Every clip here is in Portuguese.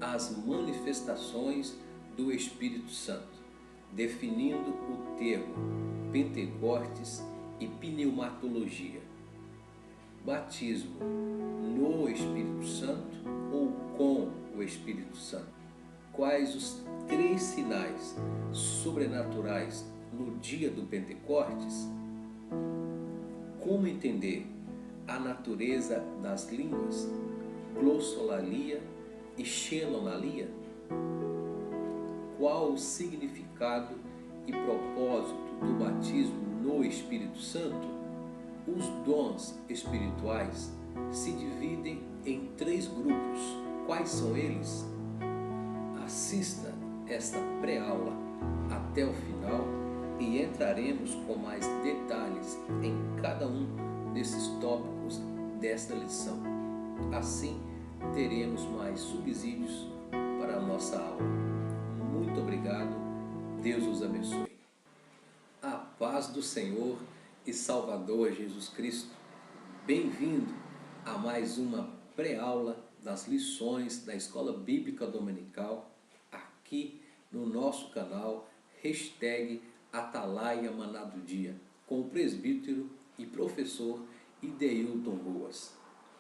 as manifestações do Espírito Santo, definindo o termo Pentecostes e pneumatologia. Batismo no Espírito Santo ou com o Espírito Santo? Quais os 3 sinais sobrenaturais no dia do Pentecostes? Como entender a natureza das línguas, glossolalia e xenolalia? Qual o significado e propósito do batismo no Espírito Santo? Os dons espirituais se dividem em 3 grupos. Quais são eles? Assista esta pré-aula até o final e entraremos com mais detalhes em cada um desses tópicos desta lição. Assim, teremos mais subsídios para a nossa aula. Muito obrigado, Deus os abençoe. A paz do Senhor e Salvador Jesus Cristo, bem-vindo a mais uma pré-aula das lições da Escola Bíblica Dominical, aqui no nosso canal, #Atalaia Maná do Dia, com o presbítero e professor Ideilton Boas.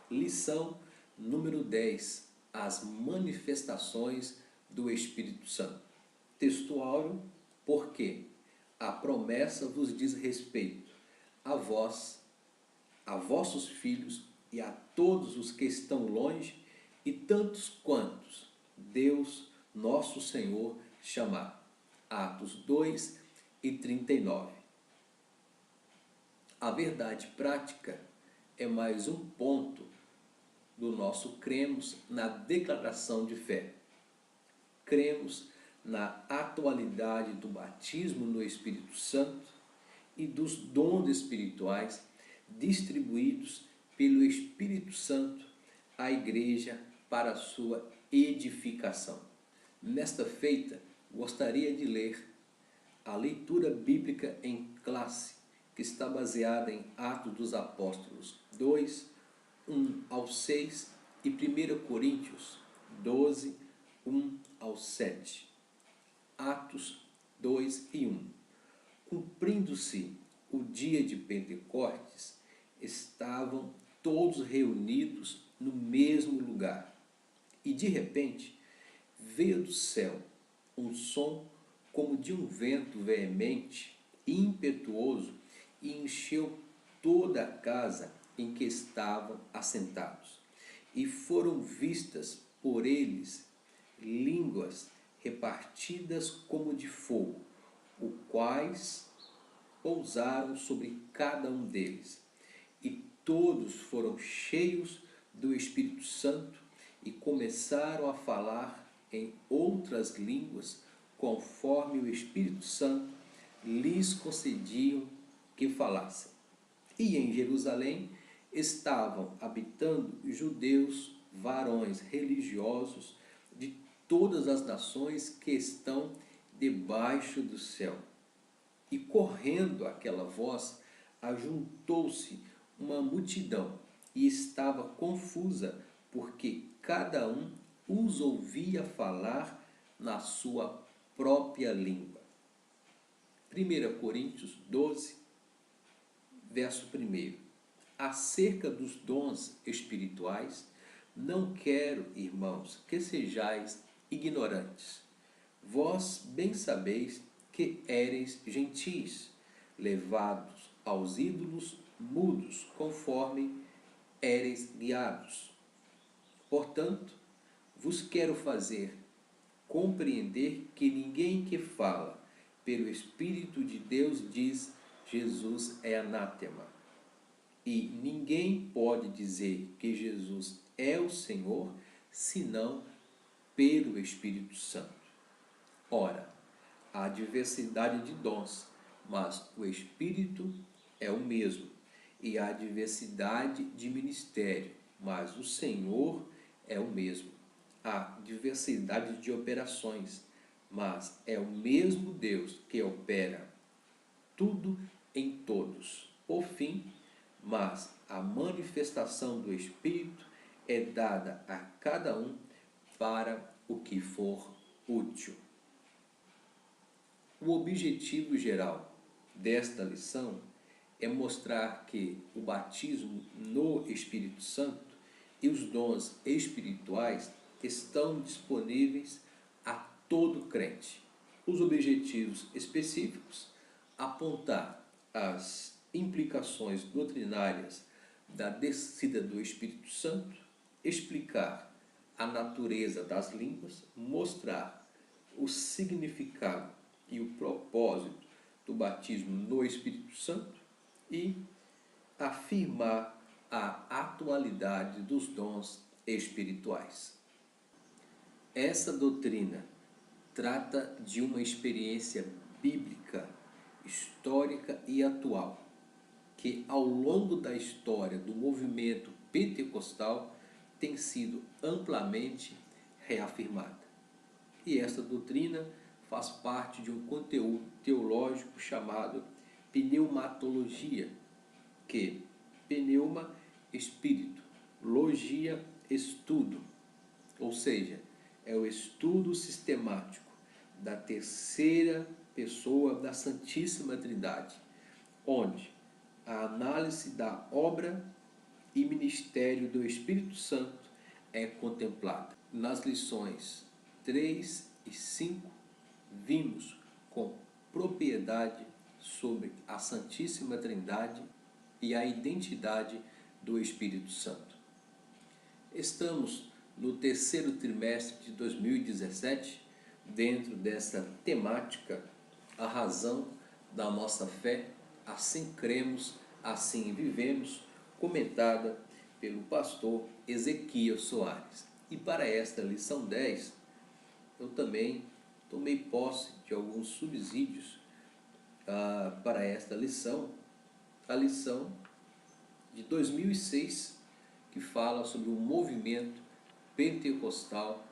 Lição número 10, as manifestações do Espírito Santo. Textuário, porque a promessa vos diz respeito a vós, a vossos filhos e a todos os que estão longe e tantos quantos Deus, nosso Senhor, chamar. Atos 2:39. A verdade prática é mais um ponto do nosso cremos na declaração de fé. Cremos na atualidade do batismo no Espírito Santo e dos dons espirituais distribuídos pelo Espírito Santo à Igreja para a sua edificação. Nesta feita, gostaria de ler a leitura bíblica em classe, que está baseada em Atos dos Apóstolos 2:1-6 e 1 Coríntios 12:1-7. Atos 2:1. Cumprindo-se o dia de Pentecostes, estavam todos reunidos no mesmo lugar. E de repente, veio do céu um som como de um vento veemente e impetuoso e encheu toda a casa em que estavam assentados. E foram vistas por eles línguas repartidas como de fogo, os quais pousaram sobre cada um deles. E todos foram cheios do Espírito Santo e começaram a falar em outras línguas, conforme o Espírito Santo lhes concediam que falassem. E em Jerusalém estavam habitando judeus, varões religiosos de todas as nações que estão debaixo do céu. E correndo aquela voz, ajuntou-se uma multidão e estava confusa, porque cada um os ouvia falar na sua própria língua. 1 Coríntios 12, verso 1. Acerca dos dons espirituais, não quero, irmãos, que sejais ignorantes. Vós bem sabeis que éreis gentis, levados aos ídolos mudos, conforme éreis guiados. Portanto, vos quero fazer compreender que ninguém que fala pelo Espírito de Deus diz Jesus é anátema. E ninguém pode dizer que Jesus é o Senhor, senão pelo Espírito Santo. Ora, há diversidade de dons, mas o Espírito é o mesmo. E há diversidade de ministério, mas o Senhor é o mesmo. Há diversidade de operações, mas é o mesmo Deus que opera tudo em todos. Por fim, mas a manifestação do Espírito é dada a cada um para o que for útil. O objetivo geral desta lição é mostrar que o batismo no Espírito Santo e os dons espirituais estão disponíveis a todo crente. Os objetivos específicos: apontar as implicações doutrinárias da descida do Espírito Santo, explicar a natureza das línguas, mostrar o significado e o propósito do batismo no Espírito Santo e afirmar a atualidade dos dons espirituais. Essa doutrina trata de uma experiência bíblica, histórica e atual, que ao longo da história do movimento pentecostal tem sido amplamente reafirmada. E essa doutrina faz parte de um conteúdo teológico chamado pneumatologia, que pneuma, espírito, logia, estudo, ou seja, é o estudo sistemático da terceira pessoa da Santíssima Trindade, onde a análise da obra e ministério do Espírito Santo é contemplada. Nas lições 3 e 5, vimos com propriedade sobre a Santíssima Trindade e a identidade do Espírito Santo. Estamos no terceiro trimestre de 2017, dentro dessa temática, a razão da nossa fé, assim cremos, assim vivemos, comentada pelo pastor Ezequias Soares. E para esta lição 10, eu também tomei posse de alguns subsídios para esta lição, a lição de 2006, que fala sobre o movimento pentecostal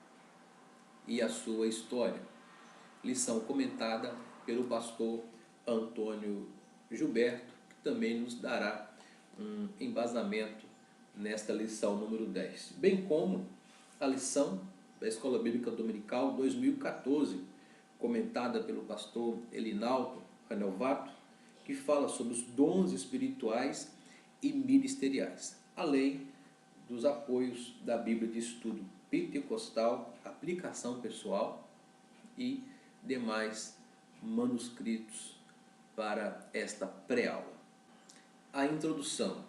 e a sua história. Lição comentada pelo pastor Antônio Gilberto, que também nos dará um embasamento nesta lição número 10, bem como a lição da Escola Bíblica Dominical 2014, comentada pelo pastor Elinaldo Renovato, que fala sobre os dons espirituais e ministeriais, além dos apoios da Bíblia de Estudo Pentecostal, aplicação pessoal e demais manuscritos para esta pré-aula. A introdução.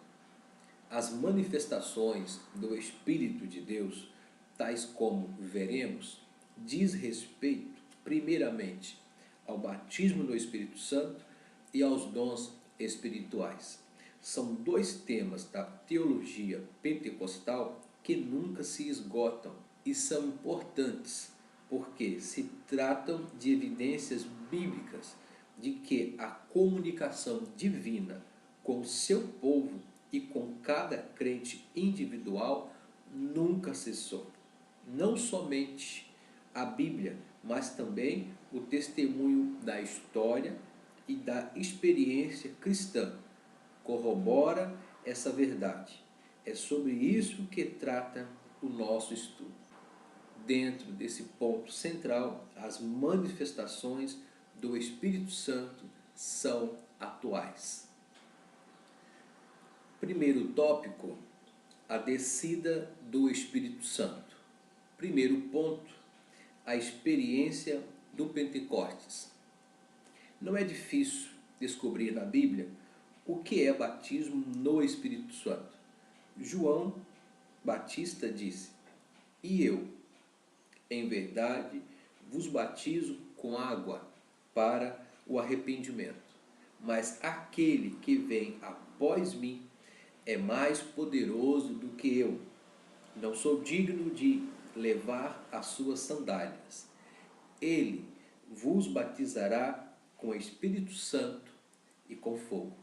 As manifestações do Espírito de Deus, tais como veremos, diz respeito, primeiramente, ao batismo no Espírito Santo e aos dons espirituais. São dois temas da teologia pentecostal que nunca se esgotam e são importantes, porque se tratam de evidências bíblicas de que a comunicação divina com o seu povo e com cada crente individual nunca cessou. Não somente a Bíblia, mas também o testemunho da história e da experiência cristã corrobora essa verdade. É sobre isso que trata o nosso estudo. Dentro desse ponto central, as manifestações do Espírito Santo são atuais. Primeiro tópico, a descida do Espírito Santo. Primeiro ponto, a experiência do Pentecostes. Não é difícil descobrir na Bíblia o que é batismo no Espírito Santo. João Batista disse: "E eu, em verdade, vos batizo com água para o arrependimento, mas aquele que vem após mim é mais poderoso do que eu. Não sou digno de levar as suas sandálias. Ele vos batizará com o Espírito Santo e com fogo."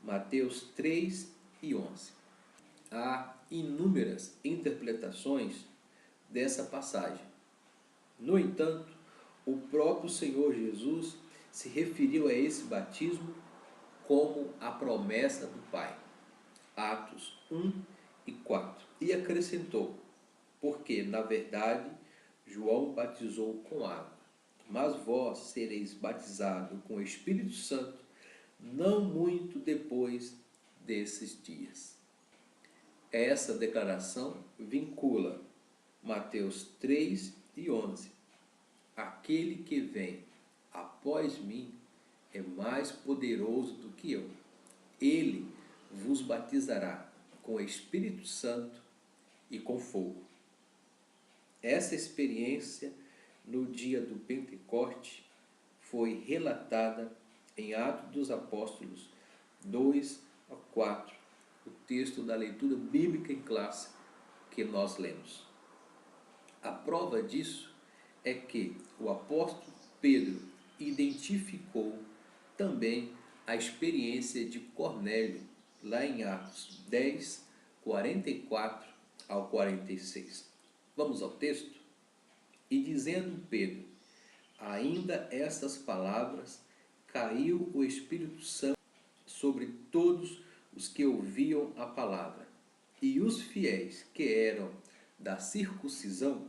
Mateus 3 e 11. Há inúmeras interpretações dessa passagem. No entanto, o próprio Senhor Jesus se referiu a esse batismo como a promessa do Pai. Atos 1 e 4. E acrescentou: "Porque, na verdade, João batizou com água, mas vós sereis batizados com o Espírito Santo não muito depois desses dias. Essa declaração vincula Mateus 3:11. Aquele que vem após mim é mais poderoso do que eu. Ele vos batizará com o Espírito Santo e com fogo. Essa experiência no dia do Pentecoste foi relatada em Atos dos Apóstolos 2-4, o texto da leitura bíblica em classe que nós lemos. A prova disso é que o apóstolo Pedro identificou também a experiência de Cornélio, lá em Atos 10:44-46. Vamos ao texto? E dizendo Pedro ainda estas palavras, caiu o Espírito Santo sobre todos os que ouviam a palavra. E os fiéis que eram da circuncisão,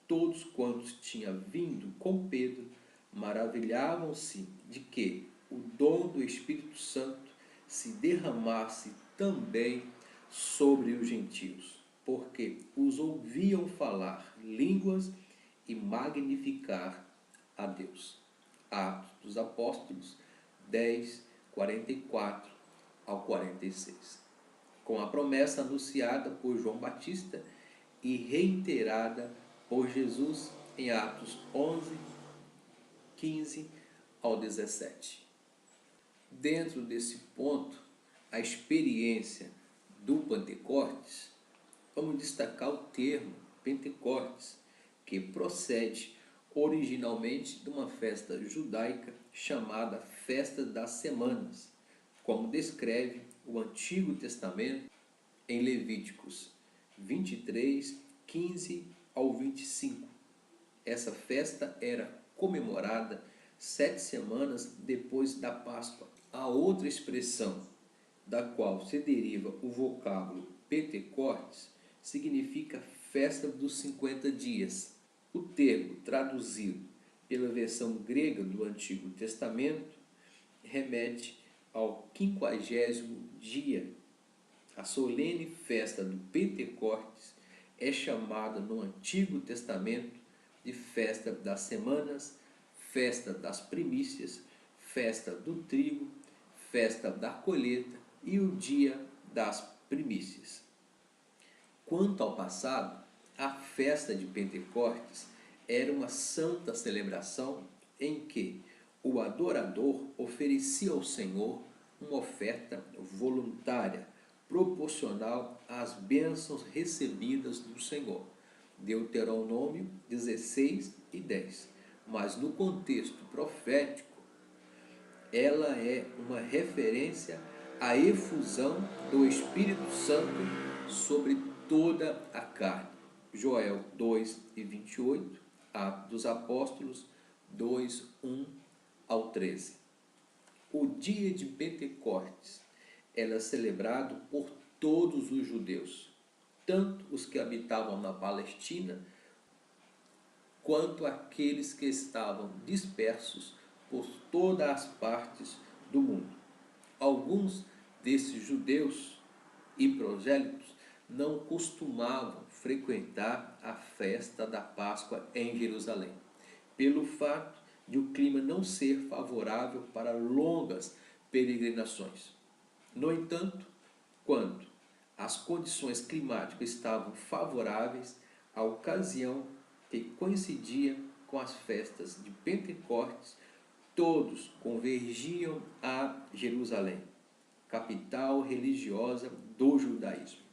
todos quantos tinham vindo com Pedro, maravilhavam-se de que o dom do Espírito Santo se derramasse também sobre os gentios, porque os ouviam falar línguas e magnificar a Deus. Atos dos Apóstolos 10:44-46. Com a promessa anunciada por João Batista e reiterada por Jesus em Atos 11:15-17. Dentro desse ponto, a experiência do Pentecostes, vamos destacar o termo Pentecostes, que procede originalmente de uma festa judaica chamada Festa das Semanas, como descreve o Antigo Testamento em Levíticos 23:15-25. Essa festa era comemorada 7 semanas depois da Páscoa. A outra expressão da qual se deriva o vocábulo Pentecostes significa Festa dos 50 dias. O termo traduzido pela versão grega do Antigo Testamento remete ao 50º dia. A solene festa do Pentecostes é chamada no Antigo Testamento de Festa das Semanas, Festa das Primícias, Festa do Trigo, Festa da Colheita e o Dia das Primícias. Quanto ao passado, a festa de Pentecostes era uma santa celebração em que o adorador oferecia ao Senhor uma oferta voluntária, proporcional às bênçãos recebidas do Senhor. Deuteronômio 16:10. Mas no contexto profético, ela é uma referência à efusão do Espírito Santo sobre toda a carne. Joel 2:28, Atos dos Apóstolos 2:1-13. O dia de Pentecostes era celebrado por todos os judeus, tanto os que habitavam na Palestina, quanto aqueles que estavam dispersos por todas as partes do mundo. Alguns desses judeus e prosélitos não costumavam frequentar a festa da Páscoa em Jerusalém, pelo fato de o clima não ser favorável para longas peregrinações. No entanto, quando as condições climáticas estavam favoráveis, a ocasião que coincidia com as festas de Pentecostes, todos convergiam a Jerusalém, capital religiosa do judaísmo.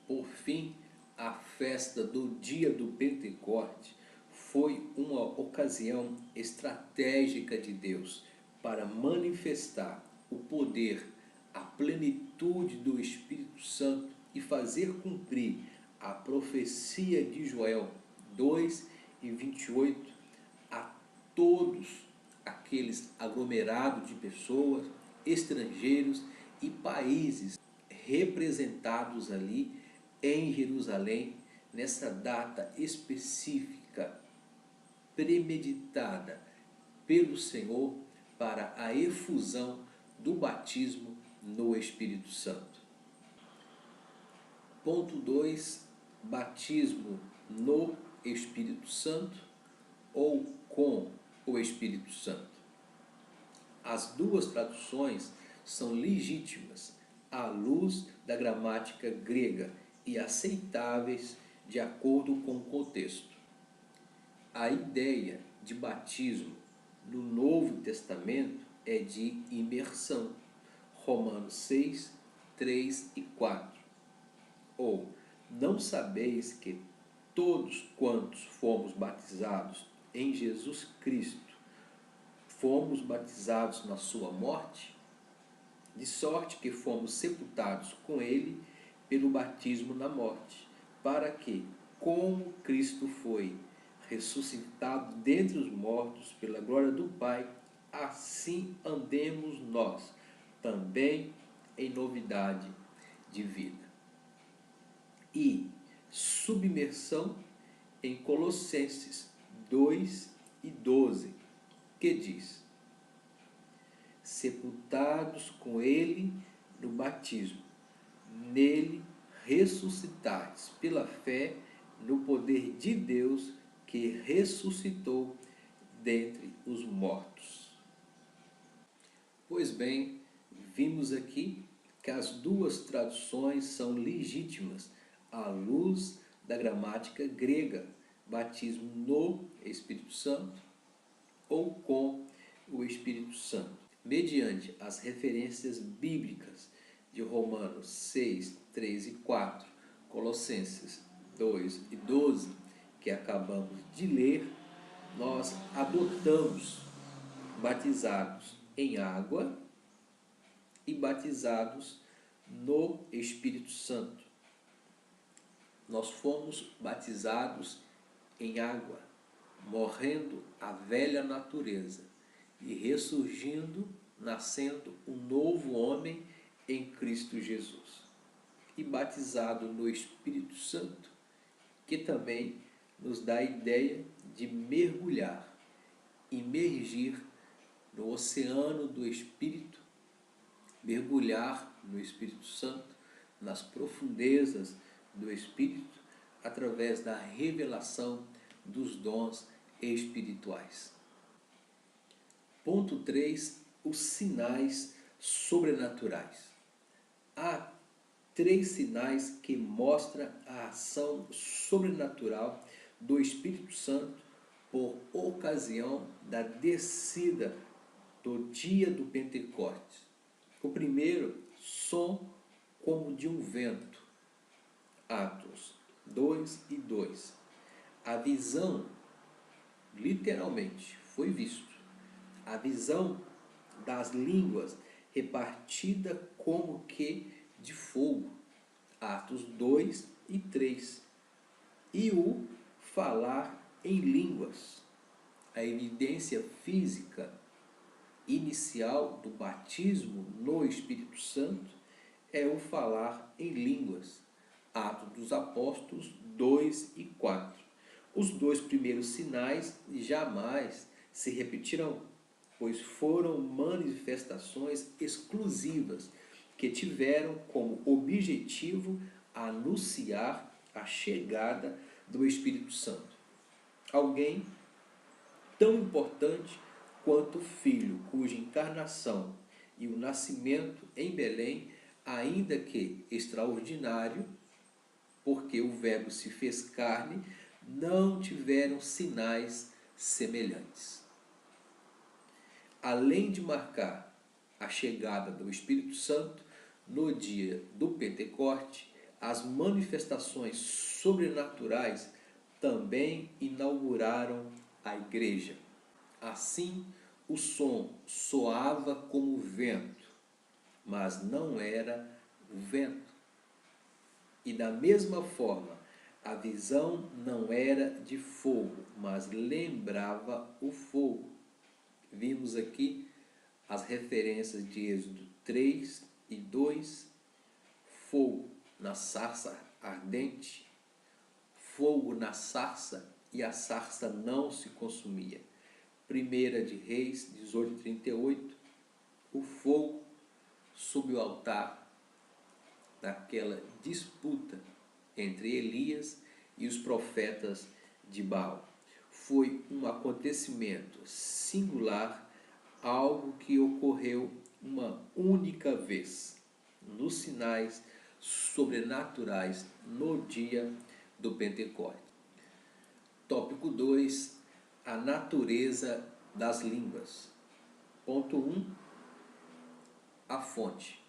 Por fim, a festa do dia do Pentecostes foi uma ocasião estratégica de Deus para manifestar o poder, a plenitude do Espírito Santo e fazer cumprir a profecia de Joel 2:28 a todos aqueles aglomerados de pessoas, estrangeiros e países representados ali em Jerusalém nessa data específica, premeditada pelo Senhor para a efusão do batismo no Espírito Santo. Ponto 2. Batismo no Espírito Santo ou com o Espírito Santo. As duas traduções são legítimas à luz da gramática grega e aceitáveis de acordo com o contexto. A ideia de batismo no Novo Testamento é de imersão. Romanos 6, 3 e 4. Ou, não sabeis que todos quantos fomos batizados em Jesus Cristo, fomos batizados na sua morte? De sorte que fomos sepultados com ele pelo batismo na morte, para que, como Cristo foi ressuscitado dentre os mortos pela glória do Pai, assim andemos nós também em novidade de vida. E submersão em Colossenses 2 e 12, que diz: sepultados com ele no batismo, nele ressuscitais pela fé no poder de Deus que ressuscitou dentre os mortos. Pois bem, vimos aqui que as duas traduções são legítimas à luz da gramática grega, batismo no Espírito Santo ou com o Espírito Santo, mediante as referências bíblicas de Romanos 6, 3 e 4, Colossenses 2 e 12, que acabamos de ler. Nós adotamos batizados em água e batizados no Espírito Santo. Nós fomos batizados em água, morrendo a velha natureza e ressurgindo, nascendo um novo homem em Cristo Jesus. E batizado no Espírito Santo, que também nos dá a ideia de mergulhar, imergir no oceano do Espírito, mergulhar no Espírito Santo, nas profundezas do Espírito, através da revelação dos dons espirituais. Ponto 3. Os sinais sobrenaturais. Há 3 sinais que mostram a ação sobrenatural do Espírito Santo por ocasião da descida do dia do Pentecostes. O primeiro, som como de um vento. Atos 2 e 2. A visão, literalmente, foi visto. A visão das línguas repartida como que de fogo. Atos 2 e 3. E o falar em línguas. A evidência física inicial do batismo no Espírito Santo é o falar em línguas. Atos dos Apóstolos 2 e 4. Os 2 primeiros sinais jamais se repetirão, pois foram manifestações exclusivas que tiveram como objetivo anunciar a chegada do Espírito Santo. Alguém tão importante quanto o Filho, cuja encarnação e o nascimento em Belém, ainda que extraordinário, porque o Verbo se fez carne, não tiveram sinais semelhantes. Além de marcar a chegada do Espírito Santo no dia do Pentecoste, as manifestações sobrenaturais também inauguraram a igreja. Assim, o som soava como vento, mas não era o vento. E da mesma forma, a visão não era de fogo, mas lembrava o fogo. Vimos aqui as referências de Êxodo 3 e 2, fogo na sarça ardente, fogo na sarça e a sarça não se consumia. 1 de Reis 18:38, o fogo sob o altar, naquela disputa entre Elias e os profetas de Baal. Foi um acontecimento singular, algo que ocorreu uma única vez, nos sinais sobrenaturais no dia do Pentecostes. Tópico 2, a natureza das línguas. Ponto 1, a fonte.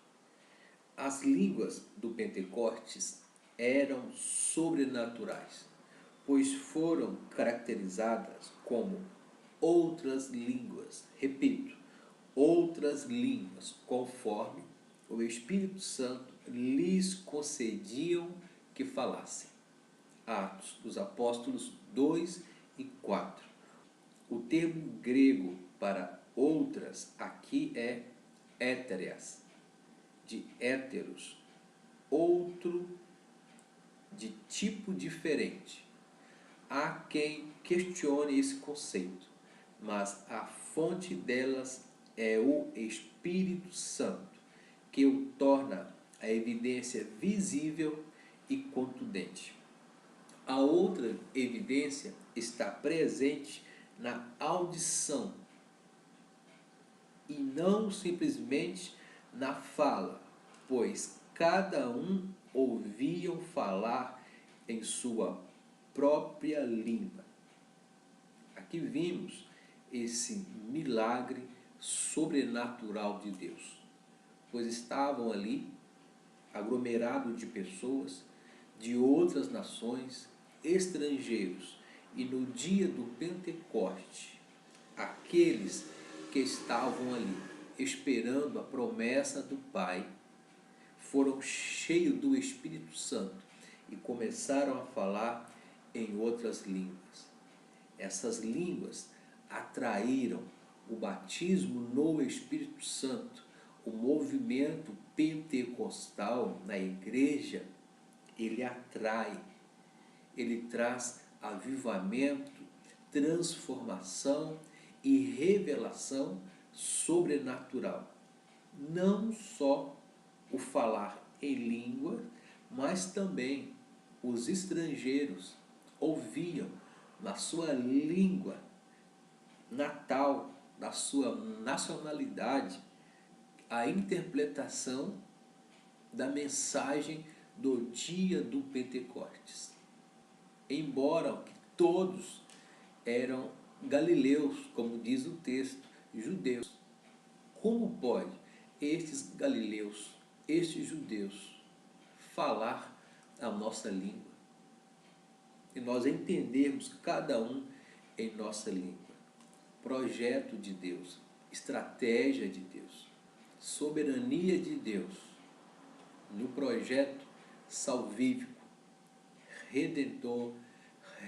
As línguas do Pentecostes eram sobrenaturais, pois foram caracterizadas como outras línguas. Repito, outras línguas, conforme o Espírito Santo lhes concediam que falassem. Atos dos Apóstolos 2 e 4. O termo grego para outras aqui é étereas, de héteros, outro, de tipo diferente. Há quem questione esse conceito, mas a fonte delas é o Espírito Santo, que o torna a evidência visível e contundente. A outra evidência está presente na audição e não simplesmente na fala, pois cada um ouviam falar em sua própria língua. Aqui vimos esse milagre sobrenatural de Deus, pois estavam ali aglomerados de pessoas de outras nações, estrangeiros, e no dia do Pentecoste, aqueles que estavam ali esperando a promessa do Pai foram cheios do Espírito Santo e começaram a falar em outras línguas. Essas línguas atraíram o batismo no Espírito Santo. O movimento pentecostal na igreja, ele atrai, ele traz avivamento, transformação e revelação sobrenatural. Não só o falar em língua, mas também os estrangeiros ouviam na sua língua natal, da sua nacionalidade, a interpretação da mensagem do dia do Pentecostes. Embora todos eram galileus, como diz o texto, judeus. Como pode estes galileus, estes judeus, falar a nossa língua? E nós entendermos cada um em nossa língua. Projeto de Deus, estratégia de Deus, soberania de Deus, no projeto salvífico, redentor,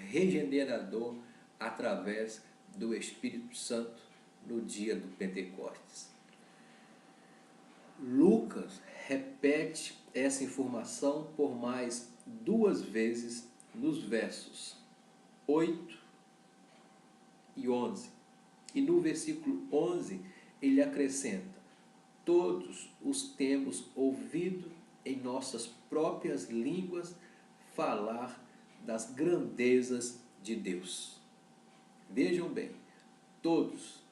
regenerador, através do Espírito Santo no dia do Pentecostes. Lucas repete essa informação por mais 2 vezes nos versos 8 e 11. E no versículo 11 ele acrescenta: todos os temos ouvido em nossas próprias línguas falar das grandezas de Deus. Vejam bem, todos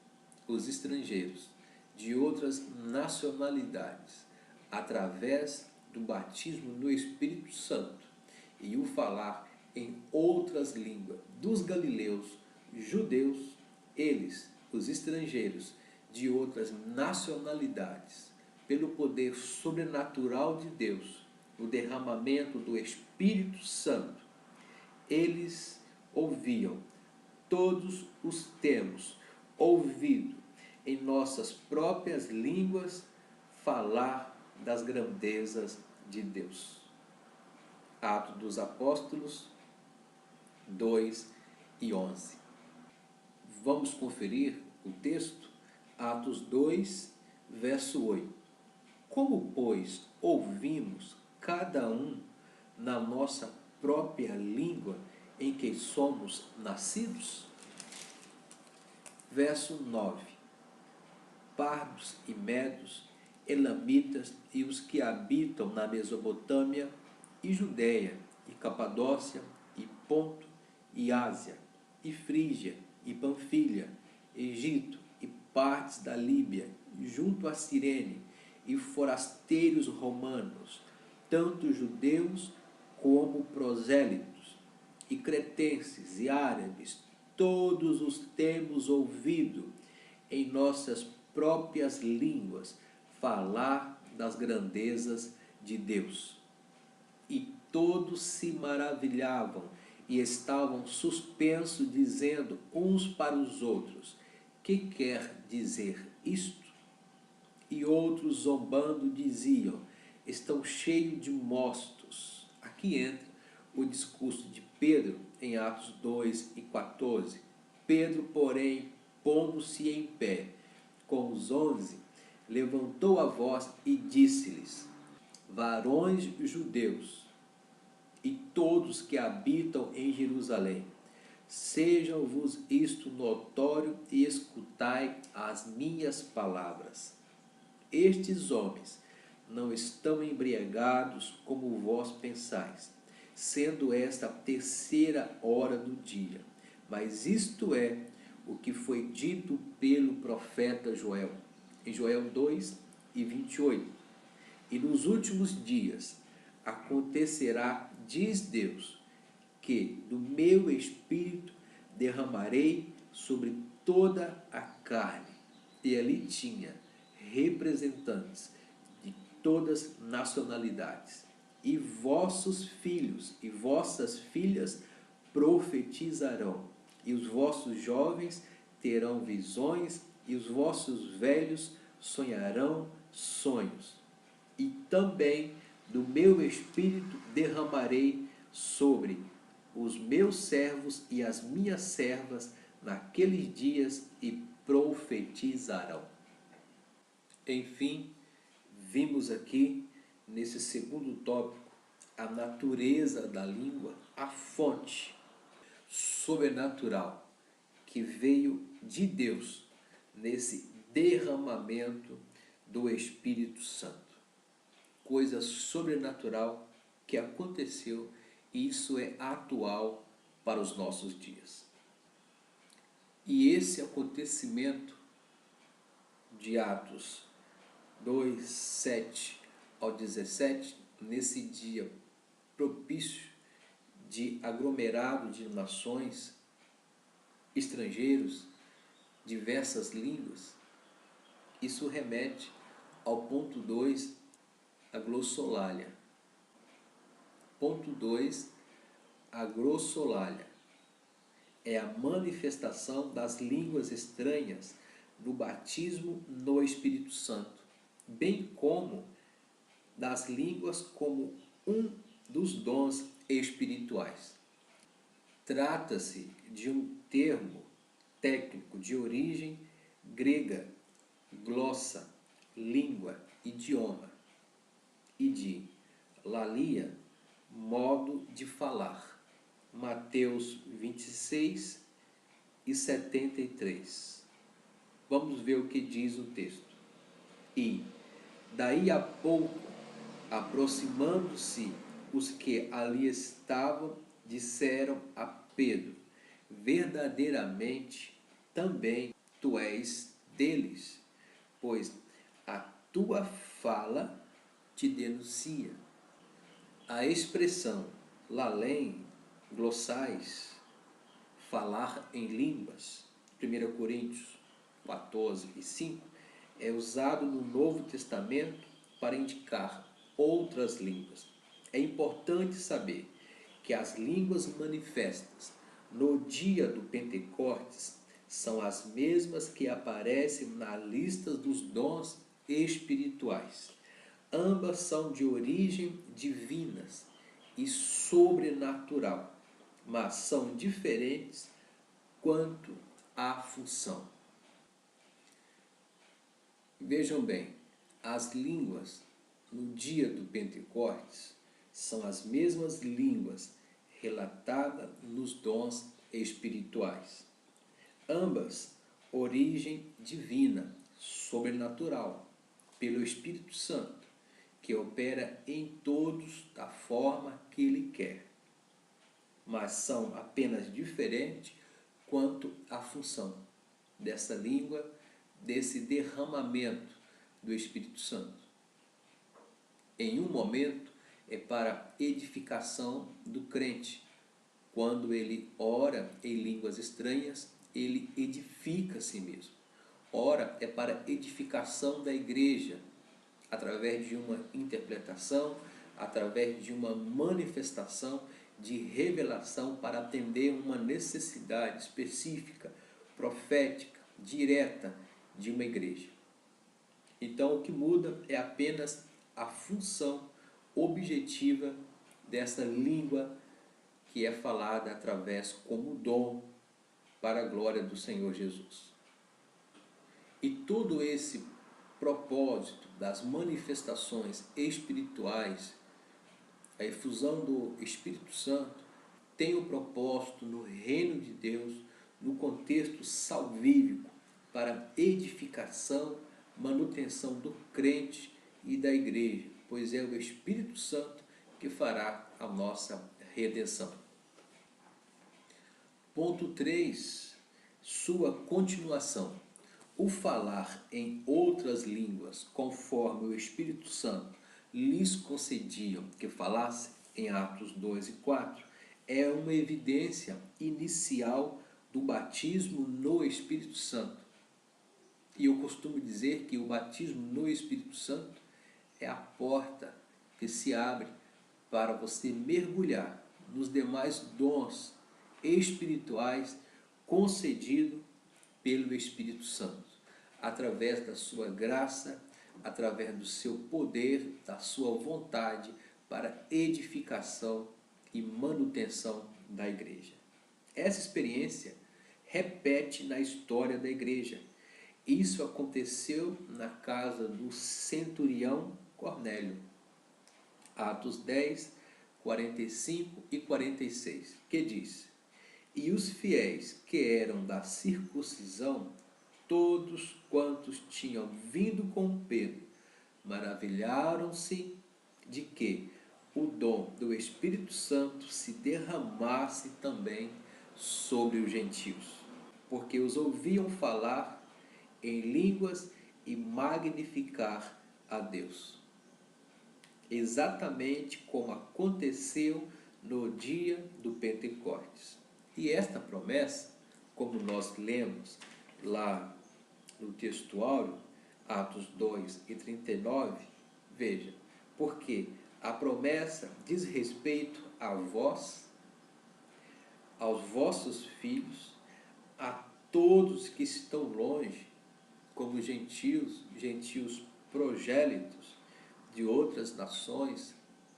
os estrangeiros de outras nacionalidades, através do batismo no Espírito Santo e o falar em outras línguas dos galileus, judeus, eles, os estrangeiros de outras nacionalidades, pelo poder sobrenatural de Deus, o derramamento do Espírito Santo, eles ouviam. Todos os temos ouvido em nossas próprias línguas falar das grandezas de Deus. Atos dos Apóstolos 2 e 11. Vamos conferir o texto? Atos 2, verso 8. Como, pois, ouvimos cada um na nossa própria língua em que somos nascidos? Verso 9. Pardos e medos, elamitas e os que habitam na Mesopotâmia e Judéia e Capadócia e Ponto e Ásia e Frígia e Panfilha, Egito e partes da Líbia, junto a Cirene, e forasteiros romanos, tanto judeus como prosélitos, e cretenses e árabes, todos os temos ouvido em nossas próprias línguas falar das grandezas de Deus. E todos se maravilhavam e estavam suspensos, dizendo uns para os outros: que quer dizer isto? E outros, zombando, diziam: estão cheios de mostos. Aqui entra o discurso de Pedro em Atos 2 e 14. Pedro, porém, pondo-se em pé com os 11, levantou a voz e disse-lhes: varões judeus e todos que habitam em Jerusalém, sejam-vos isto notório e escutai as minhas palavras. Estes homens não estão embriagados como vós pensais, sendo esta a terceira hora do dia. Mas isto é o que foi dito pelo profeta Joel, em Joel 2 e 28. E nos últimos dias acontecerá, diz Deus, que do meu espírito derramarei sobre toda a carne. E ali tinha representantes de todas as nacionalidades. E vossos filhos e vossas filhas profetizarão, e os vossos jovens terão visões, e os vossos velhos sonharão sonhos. E também do meu espírito derramarei sobre os meus servos e as minhas servas naqueles dias, e profetizarão. Enfim, vimos aqui, nesse segundo tópico, a natureza da língua, a fonte sobrenatural que veio de Deus nesse derramamento do Espírito Santo. Coisa sobrenatural que aconteceu, e isso é atual para os nossos dias. E esse acontecimento de Atos 2, 7 ao 17, nesse dia propício de aglomerado de nações, estrangeiros, diversas línguas, isso remete ao ponto 2, a glossolalia. Ponto 2, a glossolalia é a manifestação das línguas estranhas no batismo no Espírito Santo, bem como das línguas como um dos dons espirituais. Trata-se de um termo técnico de origem grega, glossa, língua, idioma, e de lalia, modo de falar. Mateus 26 e 73. Vamos ver o que diz o texto. E, daí a pouco, aproximando-se os que ali estavam, disseram a Pedro: verdadeiramente também tu és deles, pois a tua fala te denuncia. A expressão lalém, glossais, falar em línguas, 1 Coríntios 14 e 5, é usado no Novo Testamento para indicar outras línguas. É importante saber que as línguas manifestas no dia do Pentecostes são as mesmas que aparecem na lista dos dons espirituais. Ambas são de origem divinas e sobrenatural, mas são diferentes quanto à função. Vejam bem, as línguas no dia do Pentecostes são as mesmas línguas relatada nos dons espirituais. Ambas, origem divina, sobrenatural, pelo Espírito Santo, que opera em todos da forma que Ele quer, mas são apenas diferentes quanto à função dessa língua, desse derramamento do Espírito Santo. Em um momento é para edificação do crente. Quando ele ora em línguas estranhas, ele edifica a si mesmo. Ora é para edificação da igreja, através de uma interpretação, através de uma manifestação de revelação para atender uma necessidade específica, profética, direta de uma igreja. Então, o que muda é apenas a função objetiva dessa língua que é falada através como dom para a glória do Senhor Jesus. E todo esse propósito das manifestações espirituais, a efusão do Espírito Santo, tem o propósito no reino de Deus, no contexto salvífico, para edificação, manutenção do crente e da igreja, pois é o Espírito Santo que fará a nossa redenção. Ponto 3. Sua continuação. O falar em outras línguas, conforme o Espírito Santo lhes concediam que falassem, em Atos 2 e 4, é uma evidência inicial do batismo no Espírito Santo. E eu costumo dizer que o batismo no Espírito Santo é a porta que se abre para você mergulhar nos demais dons espirituais concedidos pelo Espírito Santo, através da sua graça, através do seu poder, da sua vontade para edificação e manutenção da igreja. Essa experiência repete na história da igreja. Isso aconteceu na casa do centurião Cornélio. Atos 10, 45 e 46, que diz: E os fiéis que eram da circuncisão, todos quantos tinham vindo com Pedro, maravilharam-se de que o dom do Espírito Santo se derramasse também sobre os gentios, porque os ouviam falar em línguas e magnificar a Deus. Exatamente como aconteceu no dia do Pentecostes. E esta promessa, como nós lemos lá no texto áureo, Atos 2 e 39, veja, porque a promessa diz respeito a vós, aos vossos filhos, a todos que estão longe, como gentios progélitos de outras nações,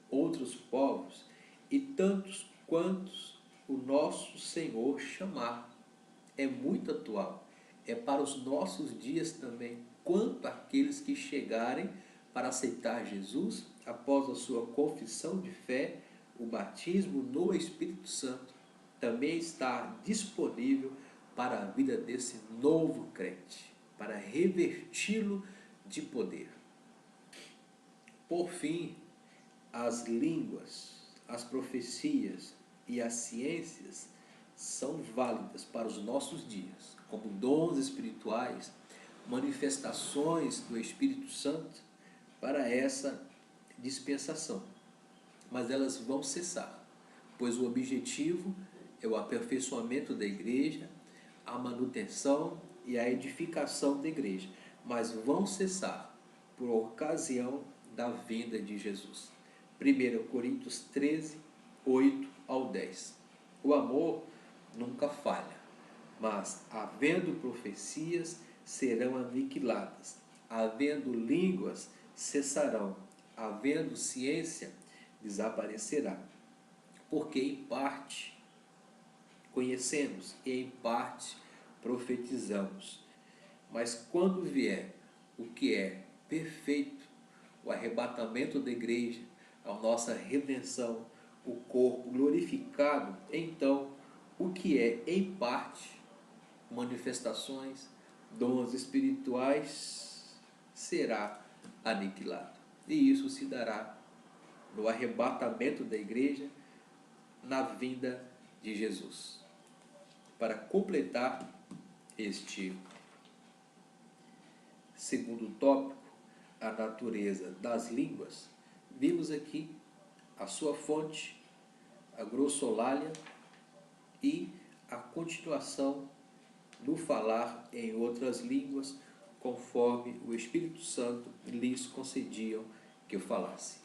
outros povos, e tantos quantos o nosso Senhor chamar. É muito atual, é para os nossos dias também, quanto aqueles que chegarem para aceitar Jesus após a sua confissão de fé, o batismo no Espírito Santo também está disponível para a vida desse novo crente, para reverti-lo de poder. Por fim, as línguas, as profecias e as ciências são válidas para os nossos dias, como dons espirituais, manifestações do Espírito Santo para essa dispensação. Mas elas vão cessar, pois o objetivo é o aperfeiçoamento da igreja, a manutenção e a edificação da igreja, mas vão cessar por ocasião da vinda de Jesus. 1 Coríntios 13, 8 ao 10. O amor nunca falha, mas havendo profecias, serão aniquiladas, havendo línguas, cessarão, havendo ciência, desaparecerá. Porque em parte conhecemos e em parte profetizamos. Mas quando vier o que é perfeito, o arrebatamento da igreja, a nossa redenção, o corpo glorificado, então o que é em parte manifestações, dons espirituais, será aniquilado. E isso se dará no arrebatamento da igreja, na vinda de Jesus. Para completar este segundo tópico, a natureza das línguas, vimos aqui a sua fonte, a glossolalia, e a continuação do falar em outras línguas, conforme o Espírito Santo lhes concediam que eu falasse.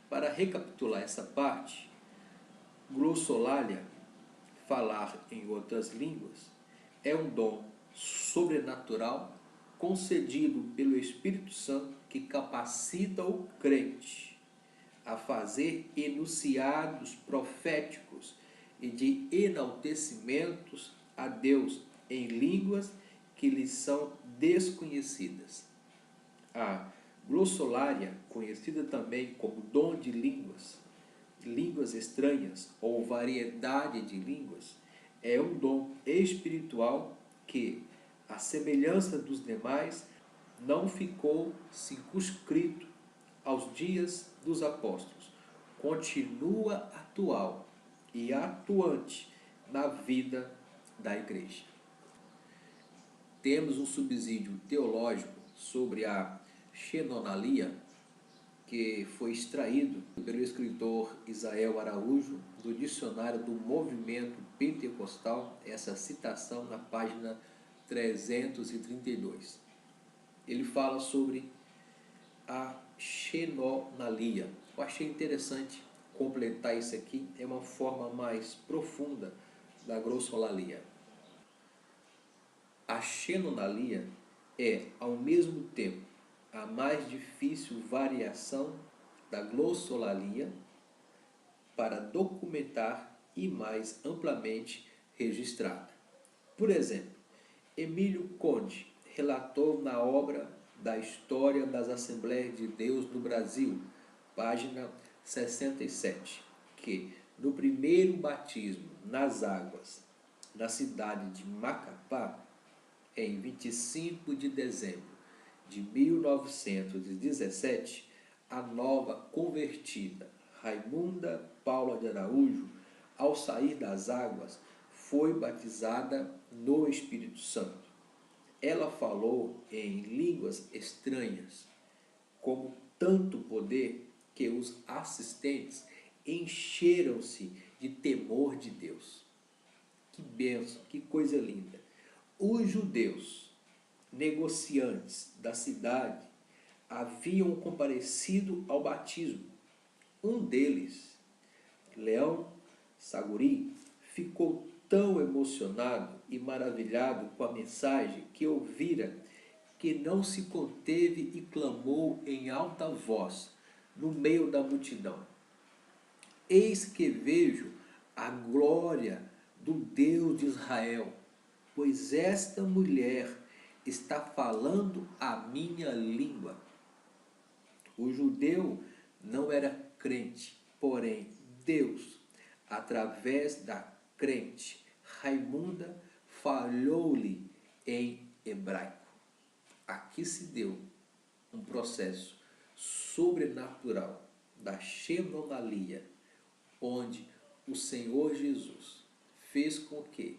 Para recapitular essa parte, glossolalia, falar em outras línguas, é um dom sobrenatural concedido pelo Espírito Santo que capacita o crente a fazer enunciados proféticos e de enaltecimentos a Deus em línguas que lhes são desconhecidas. A glossolalia, conhecida também como dom de línguas, línguas estranhas ou variedade de línguas, é um dom espiritual que, à semelhança dos demais, não ficou circunscrito aos dias dos apóstolos. Continua atual e atuante na vida da igreja. Temos um subsídio teológico sobre a xenonalia, que foi extraído pelo escritor Isael Araújo do Dicionário do Movimento Pentecostal, essa citação na página 332. Ele fala sobre a xenonalia. Eu achei interessante completar isso aqui, é uma forma mais profunda da glossolalia. A xenonalia é, ao mesmo tempo, a mais difícil variação da glossolalia para documentar e mais amplamente registrada. Por exemplo, Emílio Conde relatou na obra da História das Assembleias de Deus no Brasil, página 67, que no primeiro batismo nas águas na cidade de Macapá, em 25 de dezembro de 1917, a nova convertida Raimunda Paula de Araújo, ao sair das águas, foi batizada no Espírito Santo. Ela falou em línguas estranhas, com tanto poder que os assistentes encheram-se de temor de Deus. Que bênção, que coisa linda! Os judeus, negociantes da cidade, haviam comparecido ao batismo. Um deles, Leão Saguri, ficou tão emocionado e maravilhado com a mensagem que ouvira que não se conteve e clamou em alta voz no meio da multidão: Eis que vejo a glória do Deus de Israel, pois esta mulher está falando a minha língua. O judeu não era crente, porém Deus, através da crente Raimunda, falou-lhe em hebraico. Aqui se deu um processo sobrenatural da xenonalia, onde o Senhor Jesus fez com que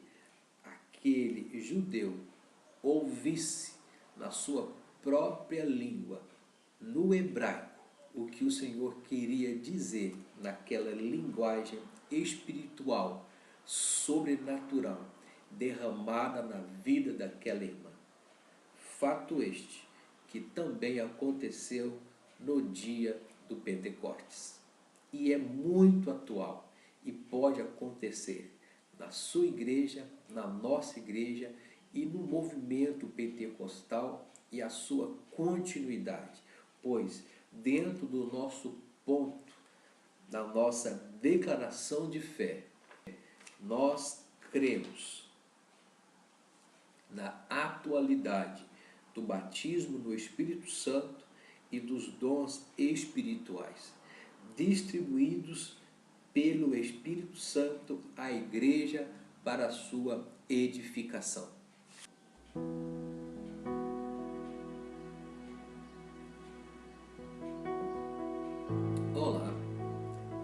aquele judeu ouvisse na sua própria língua, no hebraico, o que o Senhor queria dizer naquela linguagem espiritual, sobrenatural, derramada na vida daquela irmã. Fato este que também aconteceu no dia do Pentecostes. E é muito atual e pode acontecer na sua igreja, na nossa igreja e no movimento pentecostal e a sua continuidade, pois dentro do nosso ponto, da nossa declaração de fé, nós cremos na atualidade do batismo no Espírito Santo e dos dons espirituais, distribuídos pelo Espírito Santo a igreja para a sua edificação. Olá,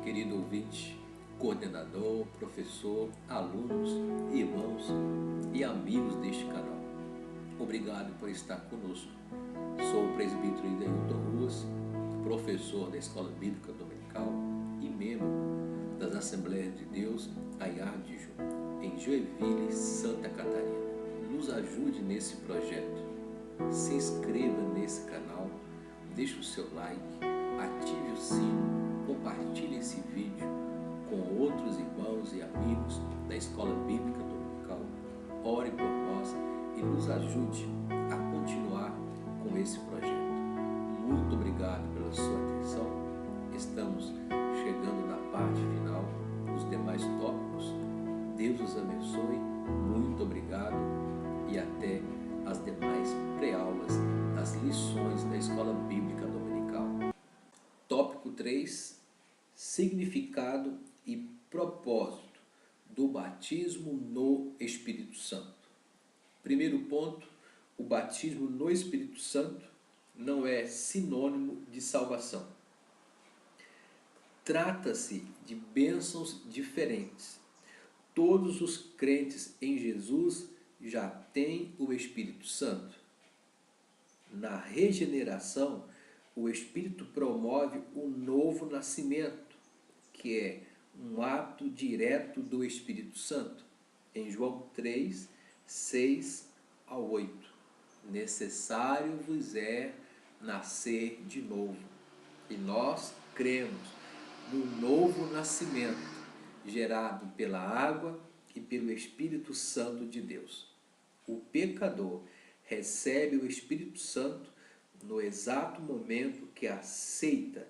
querido ouvinte, coordenador, professor, alunos, irmãos e amigos deste canal. Obrigado por estar conosco. Sou o presbítero Idailton Ruas, professor da Escola Bíblica Dominical e membro das Assembleias de Deus Aiar de Ju, em Joinville, Santa Catarina. Nos ajude nesse projeto. Se inscreva nesse canal, deixe o seu like, ative o sino, compartilhe esse vídeo com outros irmãos e amigos da Escola Bíblica Dominical. Ore por nós e nos ajude a continuar com esse projeto. Muito obrigado pela sua atenção. Estamos chegando na parte final dos demais tópicos. Deus os abençoe. Muito obrigado e até as demais pré-aulas das lições da Escola Bíblica Dominical. Tópico 3. Significado e propósito do batismo no Espírito Santo. Primeiro ponto, o batismo no Espírito Santo não é sinônimo de salvação. Trata-se de bênçãos diferentes. Todos os crentes em Jesus já têm o Espírito Santo. Na regeneração, o Espírito promove o novo nascimento, que é um ato direto do Espírito Santo. Em João 3, 6 a 8. Necessário vos é nascer de novo. E nós cremos no novo nascimento, gerado pela água e pelo Espírito Santo de Deus. O pecador recebe o Espírito Santo no exato momento que aceita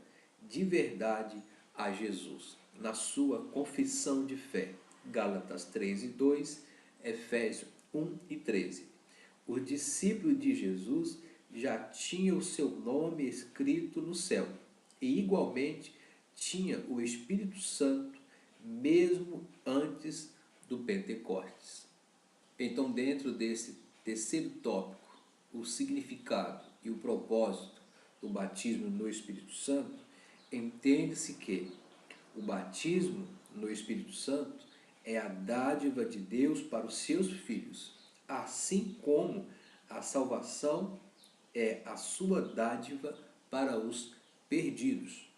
de verdade a Jesus, na sua confissão de fé. Gálatas 3 e 2, Efésios 1 e 13. Os discípulos de Jesus já tinham o seu nome escrito no céu e igualmente tinha o Espírito Santo mesmo antes do Pentecostes. Então, dentro desse terceiro tópico, o significado e o propósito do batismo no Espírito Santo, entende-se que o batismo no Espírito Santo é a dádiva de Deus para os seus filhos, assim como a salvação é a sua dádiva para os perdidos.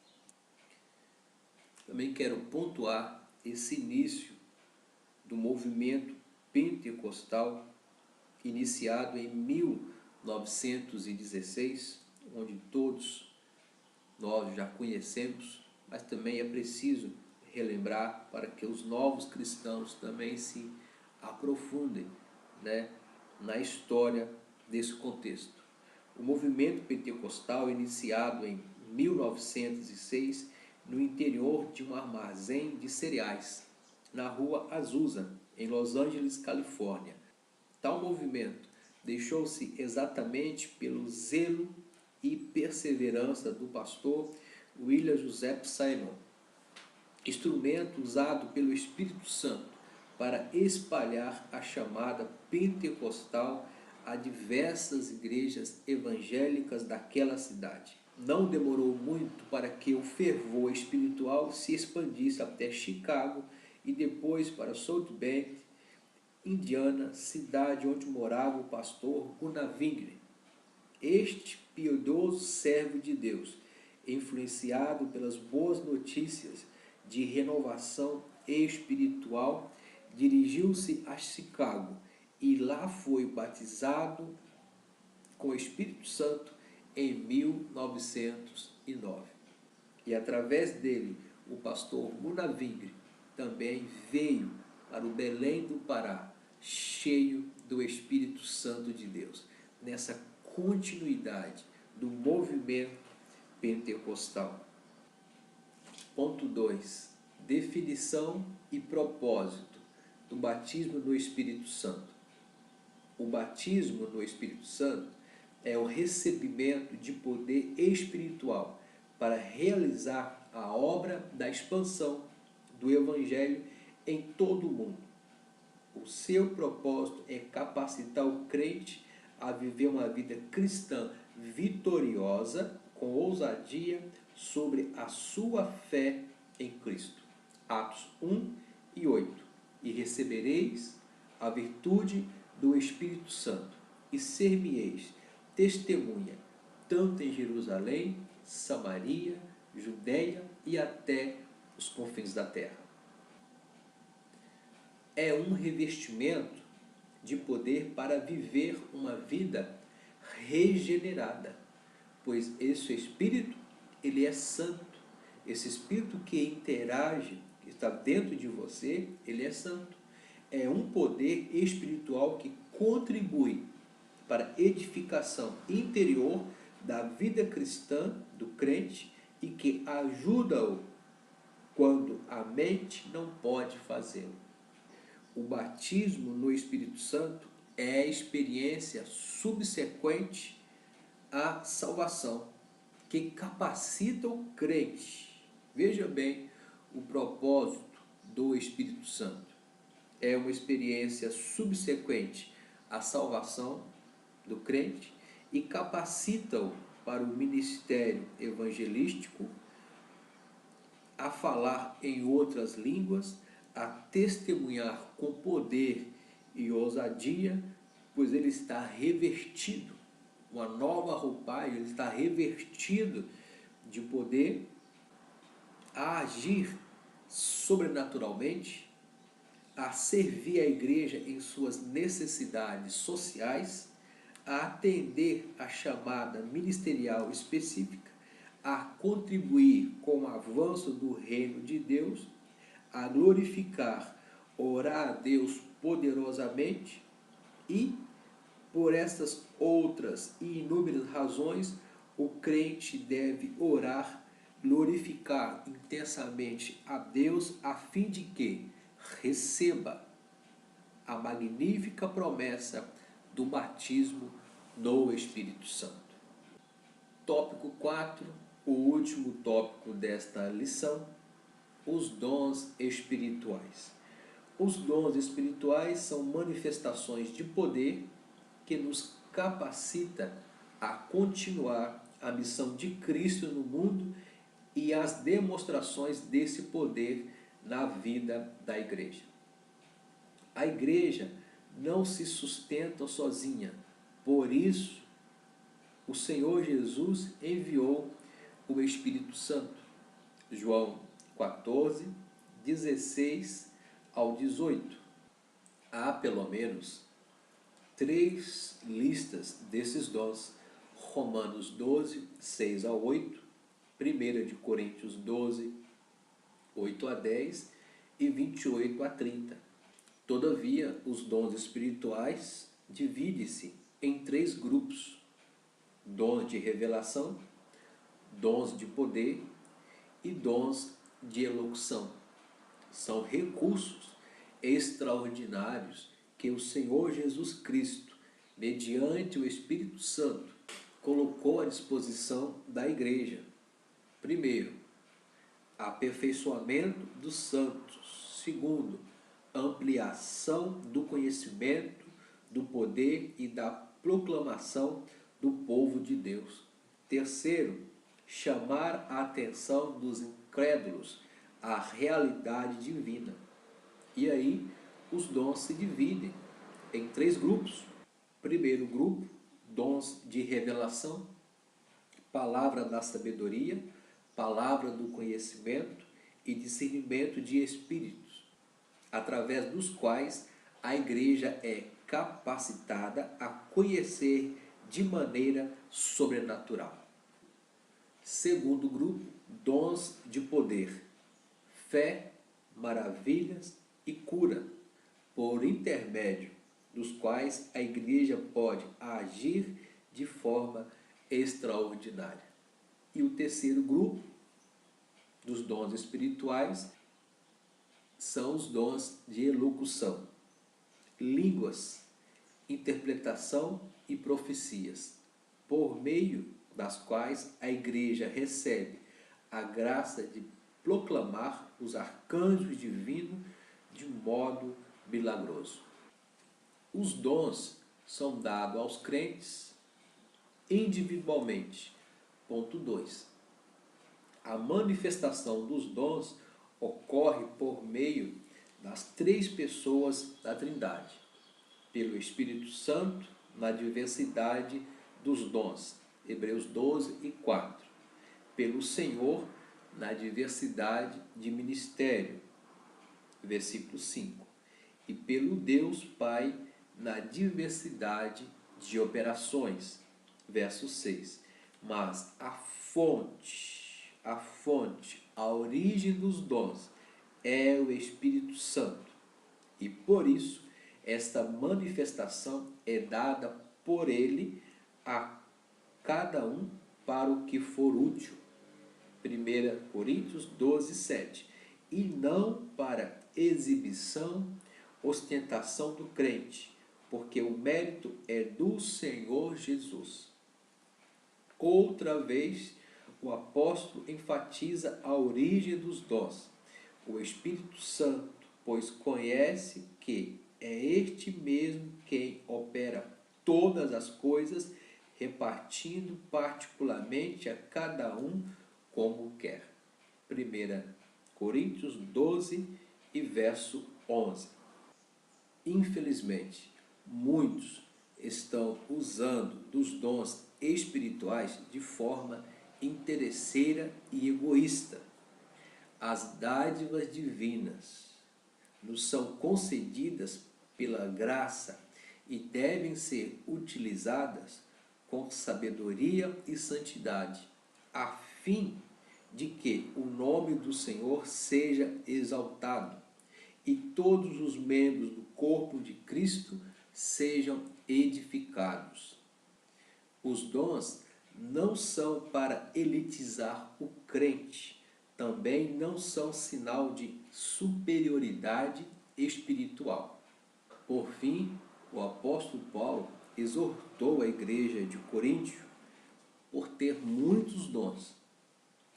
Também quero pontuar esse início do movimento pentecostal, iniciado em 1916, onde todos nós já conhecemos, mas também é preciso relembrar para que os novos cristãos também se aprofundem, na história desse contexto. O movimento pentecostal, iniciado em 1906, no interior de um armazém de cereais, na rua Azusa, em Los Angeles, Califórnia. Tal movimento deixou-se exatamente pelo zelo e perseverança do pastor William Joseph Simon, instrumento usado pelo Espírito Santo para espalhar a chamada pentecostal a diversas igrejas evangélicas daquela cidade. Não demorou muito para que o fervor espiritual se expandisse até Chicago e depois para South Bend, Indiana, cidade onde morava o pastor Gunnar Wingre. Este piedoso servo de Deus, influenciado pelas boas notícias de renovação espiritual, dirigiu-se a Chicago e lá foi batizado com o Espírito Santo em 1909. E através dele, o pastor Gunnar Wingre também veio para o Belém do Pará, cheio do Espírito Santo de Deus, nessa continuidade do movimento pentecostal. Ponto 2. Definição e propósito do batismo no Espírito Santo. O batismo no Espírito Santo é o recebimento de poder espiritual para realizar a obra da expansão do Evangelho em todo o mundo. O seu propósito é capacitar o crente a viver uma vida cristã vitoriosa, com ousadia sobre a sua fé em Cristo. Atos 1 e 8. E recebereis a virtude do Espírito Santo, e ser-me-eis testemunha, tanto em Jerusalém, Samaria, Judeia e até os confins da terra. É um revestimento de poder para viver uma vida regenerada, pois esse Espírito, ele é santo. Esse Espírito que interage, que está dentro de você, ele é santo. É um poder espiritual que contribui para a edificação interior da vida cristã do crente e que ajuda-o quando a mente não pode fazê-lo. O batismo no Espírito Santo é a experiência subsequente à salvação, que capacita o crente. Veja bem o propósito do Espírito Santo. É uma experiência subsequente à salvação do crente e capacita-o para o ministério evangelístico, a falar em outras línguas, a testemunhar com poder e ousadia, pois ele está revestido, uma nova roupagem, ele está revestido de poder, a agir sobrenaturalmente, a servir a igreja em suas necessidades sociais, a atender a chamada ministerial específica, a contribuir com o avanço do reino de Deus, a glorificar, orar a Deus poderosamente e, por estas outras e inúmeras razões, o crente deve orar, glorificar intensamente a Deus a fim de que receba a magnífica promessa do batismo no Espírito Santo. Tópico 4, o último tópico desta lição, os dons espirituais. Os dons espirituais são manifestações de poder que nos capacita a continuar a missão de Cristo no mundo e as demonstrações desse poder na vida da igreja. A igreja não se sustenta sozinha, por isso o Senhor Jesus enviou o Espírito Santo. João 14, 16 ao 18. Há pelo menos 3 listas desses dons: Romanos 12, 6 a 8, 1 de Coríntios 12, 8 a 10 e 28 a 30. Todavia, os dons espirituais dividem-se em 3 grupos: dons de revelação, dons de poder e dons de elocução. São recursos extraordinários que o Senhor Jesus Cristo, mediante o Espírito Santo, colocou à disposição da igreja. Primeiro, aperfeiçoamento dos santos. Segundo, ampliação do conhecimento, do poder e da proclamação do povo de Deus. Terceiro, chamar a atenção dos incrédulos à realidade divina. E aí, os dons se dividem em 3 grupos. Primeiro grupo, dons de revelação, palavra da sabedoria, palavra do conhecimento e discernimento de espíritos, através dos quais a igreja é capacitada a conhecer de maneira sobrenatural. Segundo grupo, dons de poder, fé, maravilhas e cura, por intermédio dos quais a igreja pode agir de forma extraordinária. E o terceiro grupo dos dons espirituais são os dons de elocução, línguas, interpretação e profecias, por meio das quais a igreja recebe a graça de proclamar os arcanjos divinos de modo milagroso. Os dons são dados aos crentes individualmente. Ponto 2. A manifestação dos dons ocorre por meio das três pessoas da Trindade, pelo Espírito Santo na diversidade dos dons, Hebreus 12:4, pelo Senhor na diversidade de ministério, versículo 5, e pelo Deus Pai na diversidade de operações, verso 6. Mas a origem dos dons é o Espírito Santo, e por isso esta manifestação é dada por ele a cada um para o que for útil, 1 Coríntios 12:7, e não para exibição, ostentação do crente, porque o mérito é do Senhor Jesus. Outra vez, o apóstolo enfatiza a origem dos dons, o Espírito Santo, pois conhece que é este mesmo quem opera todas as coisas, repartindo particularmente a cada um como quer. 1 Coríntios 12 e verso 11. Infelizmente, muitos estão usando dos dons espirituais de forma interesseira e egoísta. As dádivas divinas nos são concedidas pela graça e devem ser utilizadas com sabedoria e santidade, a fim de que o nome do Senhor seja exaltado e todos os membros do corpo de Cristo sejam edificados. Os dons não são para elitizar o crente, também não são sinal de superioridade espiritual. Por fim, o apóstolo Paulo exortou a igreja de Coríntio por ter muitos dons,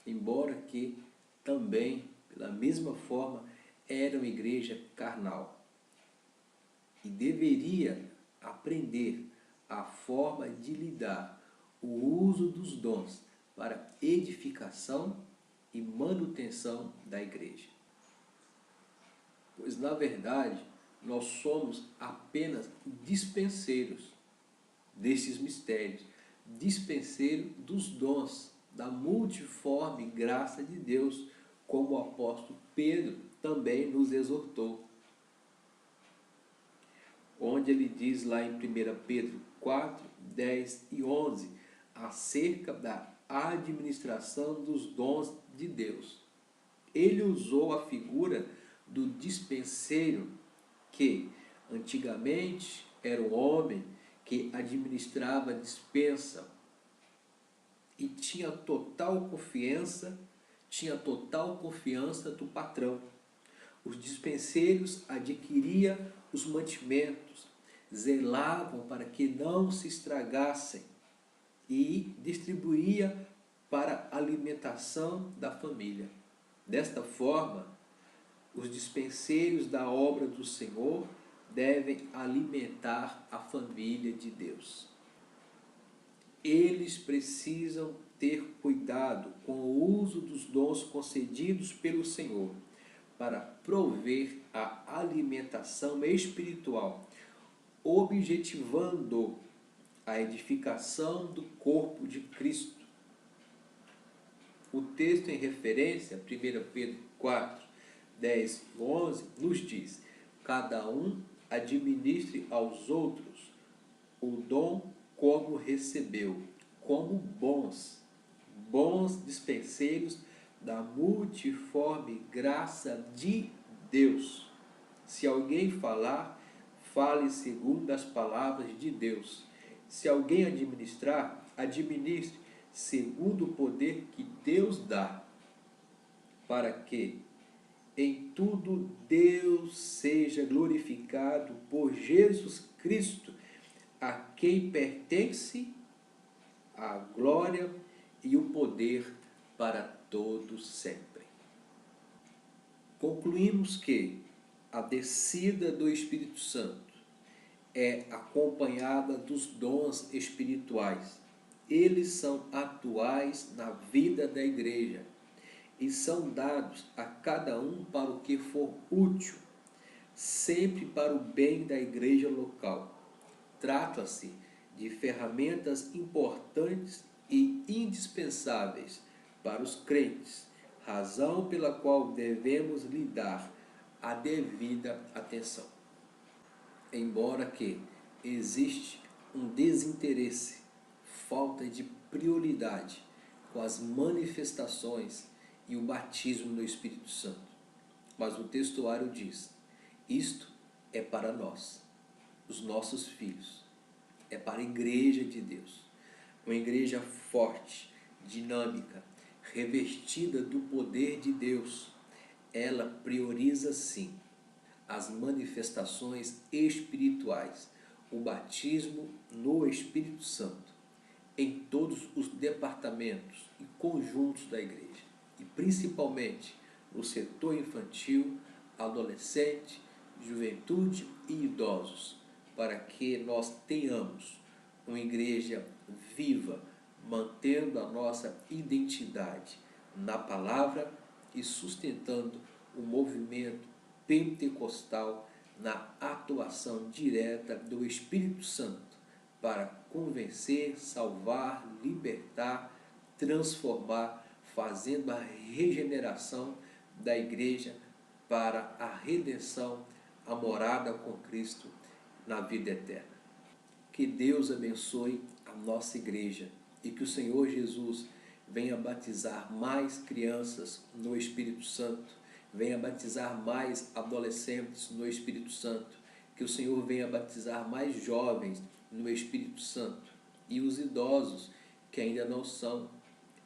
embora que também, pela mesma forma, era uma igreja carnal. E deveria aprender a forma de lidar o uso dos dons para edificação e manutenção da igreja. Pois, na verdade, nós somos apenas dispenseiros desses mistérios, dispenseiro dos dons, da multiforme graça de Deus, como o apóstolo Pedro também nos exortou. Onde ele diz lá em 1 Pedro 4, 10 e 11, acerca da administração dos dons de Deus. Ele usou a figura do dispenseiro, que antigamente era um homem que administrava a dispensa e tinha total confiança do patrão. Os dispenseiros adquiriam os mantimentos, zelavam para que não se estragassem e distribuía para a alimentação da família. Desta forma, os dispenseiros da obra do Senhor devem alimentar a família de Deus. Eles precisam ter cuidado com o uso dos dons concedidos pelo Senhor para prover a alimentação espiritual, objetivando a edificação do corpo de Cristo. O texto em referência, 1 Pedro 4, 10 e 11, nos diz: cada um administre aos outros o dom como recebeu, como bons dispenseiros da multiforme graça de Deus. Se alguém falar, fale segundo as palavras de Deus. Se alguém administrar, administre segundo o poder que Deus dá, para que em tudo Deus seja glorificado por Jesus Cristo, a quem pertence a glória e o poder para todos sempre. Concluímos que a descida do Espírito Santo é acompanhada dos dons espirituais. Eles são atuais na vida da igreja e são dados a cada um para o que for útil, sempre para o bem da igreja local. Trata-se de ferramentas importantes e indispensáveis para os crentes, razão pela qual devemos lhe dar a devida atenção. Embora que existe um desinteresse, falta de prioridade com as manifestações e o batismo no Espírito Santo. Mas o textuário diz: isto é para nós, os nossos filhos, é para a igreja de Deus, uma igreja forte, dinâmica, revestida do poder de Deus. Ela prioriza sim as manifestações espirituais, o batismo no Espírito Santo, em todos os departamentos e conjuntos da igreja, e principalmente no setor infantil, adolescente, juventude e idosos, para que nós tenhamos uma igreja viva, mantendo a nossa identidade na palavra e sustentando o movimento pentecostal na atuação direta do Espírito Santo para convencer, salvar, libertar, transformar, fazendo a regeneração da igreja para a redenção, a morada com Cristo na vida eterna. Que Deus abençoe a nossa igreja e que o Senhor Jesus venha batizar mais crianças no Espírito Santo, venha batizar mais adolescentes no Espírito Santo, que o Senhor venha batizar mais jovens no Espírito Santo, e os idosos que ainda não são,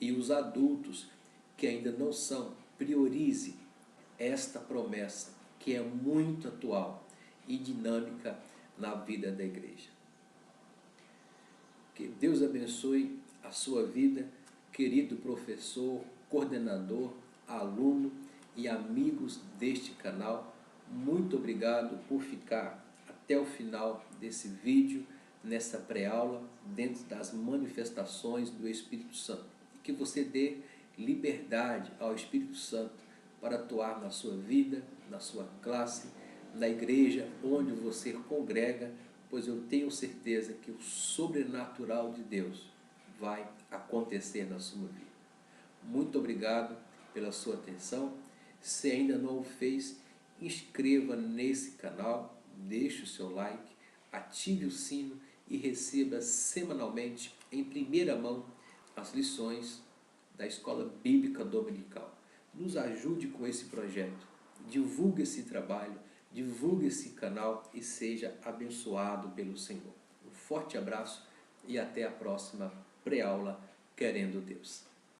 e os adultos que ainda não são. Priorize esta promessa que é muito atual e dinâmica na vida da igreja. Que Deus abençoe a sua vida, querido professor, coordenador, aluno e amigos deste canal. Muito obrigado por ficar até o final desse vídeo, nessa pré-aula, dentro das manifestações do Espírito Santo. E que você dê liberdade ao Espírito Santo para atuar na sua vida, na sua classe, na igreja onde você congrega, pois eu tenho certeza que o sobrenatural de Deus vai acontecer na sua vida. Muito obrigado pela sua atenção. Se ainda não o fez, inscreva nesse canal, deixe o seu like, ative o sino e receba semanalmente, em primeira mão, as lições da Escola Bíblica Dominical. Nos ajude com esse projeto, divulgue esse trabalho, divulgue esse canal e seja abençoado pelo Senhor. Um forte abraço e até a próxima pré-aula, querendo Deus.